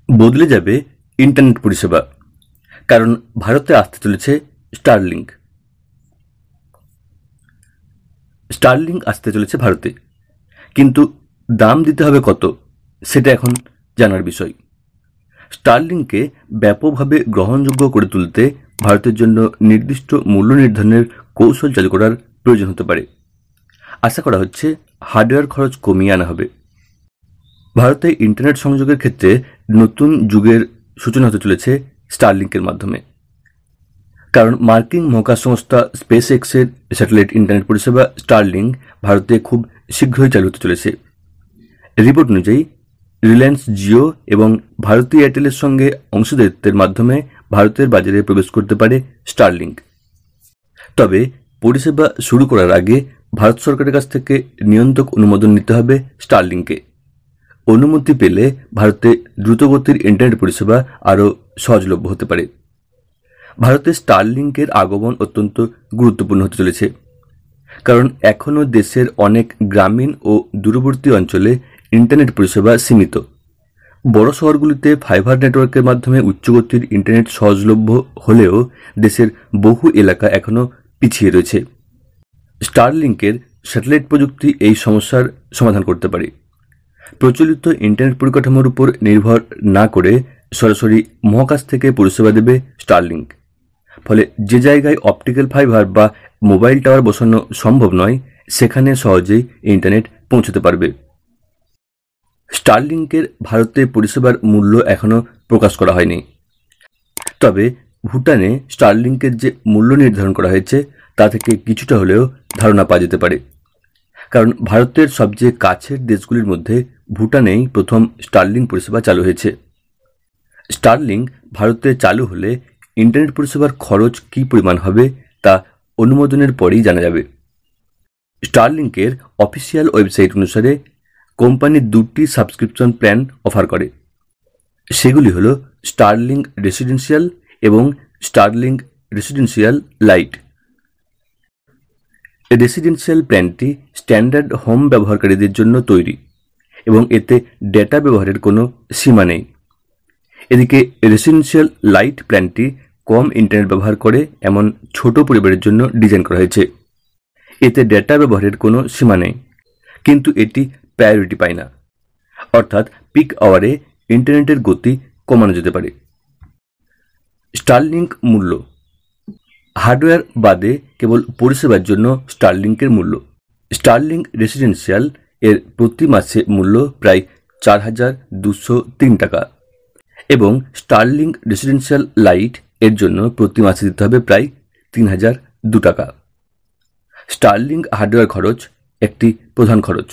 বদলে যাবে ইন্টারনেট পরিষেবা, কারণ ভারতে আসতে চলেছে স্টারলিংক। স্টারলিংক আসতে চলেছে ভারতে, কিন্তু দাম দিতে হবে কত সেটা এখন জানার বিষয়। স্টারলিংককে ব্যাপকভাবে গ্রহণযোগ্য করে তুলতে ভারতের জন্য নির্দিষ্ট মূল্য নির্ধারণের কৌশল চালু করার প্রয়োজন হতে পারে। আশা করা হচ্ছে হার্ডওয়্যার খরচ কমিয়ে আনা হবে। ভারতে ইন্টারনেট সংযোগের ক্ষেত্রে নতুন যুগের সূচনা হতে চলেছে স্টারলিংকের মাধ্যমে, কারণ মার্কিন মহাকাশ সংস্থা স্পেস এক্সের স্যাটেলাইট ইন্টারনেট পরিষেবা স্টারলিংক ভারতে খুব শীঘ্রই চালু হতে চলেছে। রিপোর্ট অনুযায়ী রিলায়েন্স জিও এবং ভারতী এয়ারটেলের সঙ্গে অংশীদারিত্বের মাধ্যমে ভারতের বাজারে প্রবেশ করতে পারে স্টারলিংক। তবে পরিষেবা শুরু করার আগে ভারত সরকারের কাছ থেকে নিয়ন্ত্রক অনুমোদন নিতে হবে স্টারলিংকে। অনুমতি পেলে ভারতে দ্রুতগতির ইন্টারনেট পরিষেবা আরও সহজলভ্য হতে পারে। ভারতে স্টারলিংকের আগমন অত্যন্ত গুরুত্বপূর্ণ হতে চলেছে, কারণ এখনও দেশের অনেক গ্রামীণ ও দূরবর্তী অঞ্চলে ইন্টারনেট পরিষেবা সীমিত। বড় শহরগুলিতে ফাইবার নেটওয়ার্কের মাধ্যমে উচ্চগতির ইন্টারনেট সহজলভ্য হলেও দেশের বহু এলাকা এখনও পিছিয়ে রয়েছে। স্টারলিংকের স্যাটেলাইট প্রযুক্তি এই সমস্যার সমাধান করতে পারে। প্রচলিত ইন্টারনেট পরিকাঠামোর উপর নির্ভর না করে সরাসরি মহাকাশ থেকে পরিষেবা দেবে স্টারলিংক। ফলে যে জায়গায় অপটিক্যাল ফাইবার বা মোবাইল টাওয়ার বসানো সম্ভব নয়, সেখানে সহজেই ইন্টারনেট পৌঁছতে পারবে। স্টারলিংকের ভারতে পরিষেবার মূল্য এখনও প্রকাশ করা হয়নি, তবে ভুটানে স্টারলিংকের যে মূল্য নির্ধারণ করা হয়েছে তা থেকে কিছুটা হলেও ধারণা পাওয়া যেতে পারে, কারণ ভারতের সবচেয়ে কাছের দেশগুলির মধ্যে ভুটানেই প্রথম স্টারলিংক পরিষেবা চালু হয়েছে। স্টারলিংক ভারতে চালু হলে ইন্টারনেট পরিষেবার খরচ কী পরিমাণ হবে তা অনুমোদনের পরেই জানা যাবে। স্টারলিংকের অফিসিয়াল ওয়েবসাইট অনুসারে কোম্পানি দুটি সাবস্ক্রিপশন প্ল্যান অফার করে। সেগুলি হল স্টারলিংক রেসিডেন্সিয়াল এবং স্টারলিংক রেসিডেন্সিয়াল লাইট। রেসিডেন্সিয়াল প্ল্যানটি স্ট্যান্ডার্ড হোম ব্যবহারকারীদের জন্য তৈরি এবং এতে ডেটা ব্যবহারের কোনো সীমা নেই। এদিকে রেসিডেন্সিয়াল লাইট প্ল্যানটি কম ইন্টারনেট ব্যবহার করে এমন ছোট পরিবারের জন্য ডিজাইন করা হয়েছে। এতে ডেটা ব্যবহারের কোনো সীমা নেই, কিন্তু এটি প্রায়োরিটি পায় না, অর্থাৎ পিক আওয়ারে ইন্টারনেটের গতি কমানো যেতে পারে। স্টারলিংক মূল্য হার্ডওয়্যার বাদে কেবল পরিষেবার জন্য স্টারলিংকের মূল্য। স্টারলিংক রেসিডেন্সিয়াল এর প্রতি মাসে মূল্য প্রায় 4,203 টাকা এবং স্টারলিংক রেসিডেন্সিয়াল লাইট এর জন্য প্রতি মাসে দিতে হবে প্রায় 3,002 টাকা। স্টারলিংক হার্ডওয়্যার খরচ একটি প্রধান খরচ,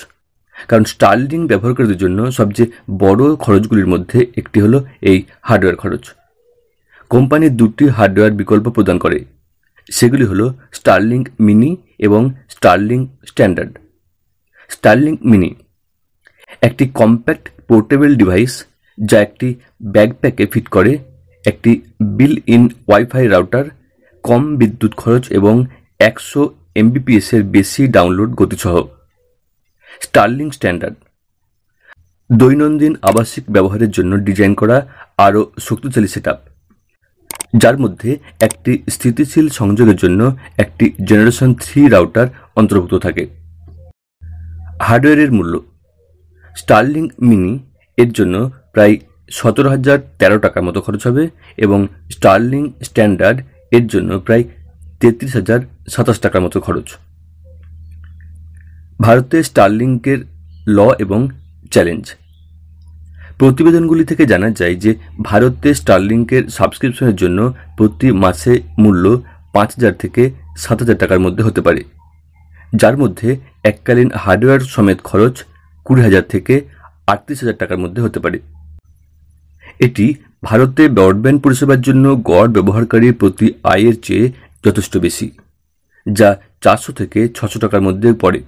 কারণ স্টারলিংক ব্যবহারকারীদের জন্য সবচেয়ে বড় খরচগুলির মধ্যে একটি হলো এই হার্ডওয়্যার খরচ। কোম্পানি দুটি হার্ডওয়্যার বিকল্প প্রদান করে, সেগুলি হলো স্টারলিংক মিনি এবং স্টারলিংক স্ট্যান্ডার্ড। স্টারলিংক মিনি একটি কম্প্যাক্ট পোর্টেবল ডিভাইস যা একটি ব্যাকপ্যাকে ফিট করে, একটি বিল ইন ওয়াইফাই রাউটার, কম বিদ্যুৎ খরচ এবং 100 MBPS এর বেশি ডাউনলোড গতিসহ। স্টারলিংক স্ট্যান্ডার্ড দৈনন্দিন আবাসিক ব্যবহারের জন্য ডিজাইন করা আরও শক্তিশালী সেটআপ, যার মধ্যে একটি স্থিতিশীল সংযোগের জন্য একটি জেনারেশন 3 রাউটার অন্তর্ভুক্ত থাকে। হার্ডওয়্যারের মূল্য স্টারলিংক মিনি এর জন্য প্রায় 17,013 টাকার মতো খরচ হবে এবং স্টারলিংক স্ট্যান্ডার্ড এর জন্য প্রায় 33,027 টাকার মতো খরচ। ভারতে স্টারলিংকের ল এবং চ্যালেঞ্জ। প্রতিবেদনগুলি থেকে জানা যায় যে ভারতে স্টারলিংকের সাবস্ক্রিপশনের জন্য প্রতি মাসে মূল্য 5,000 থেকে 7,000 টাকার মধ্যে হতে পারে, যার মধ্যে এককালীন হার্ডওয়্যার সমেত খরচ 20,000 থেকে 38,000 টাকার মধ্যে হতে পারে। এটি ভারতে ব্রডব্যান্ড পরিষেবার জন্য গড় ব্যবহারকারীর প্রতি আয়ের চেয়ে যথেষ্ট বেশি, যা 400 থেকে 600 টাকার মধ্যে পড়ে।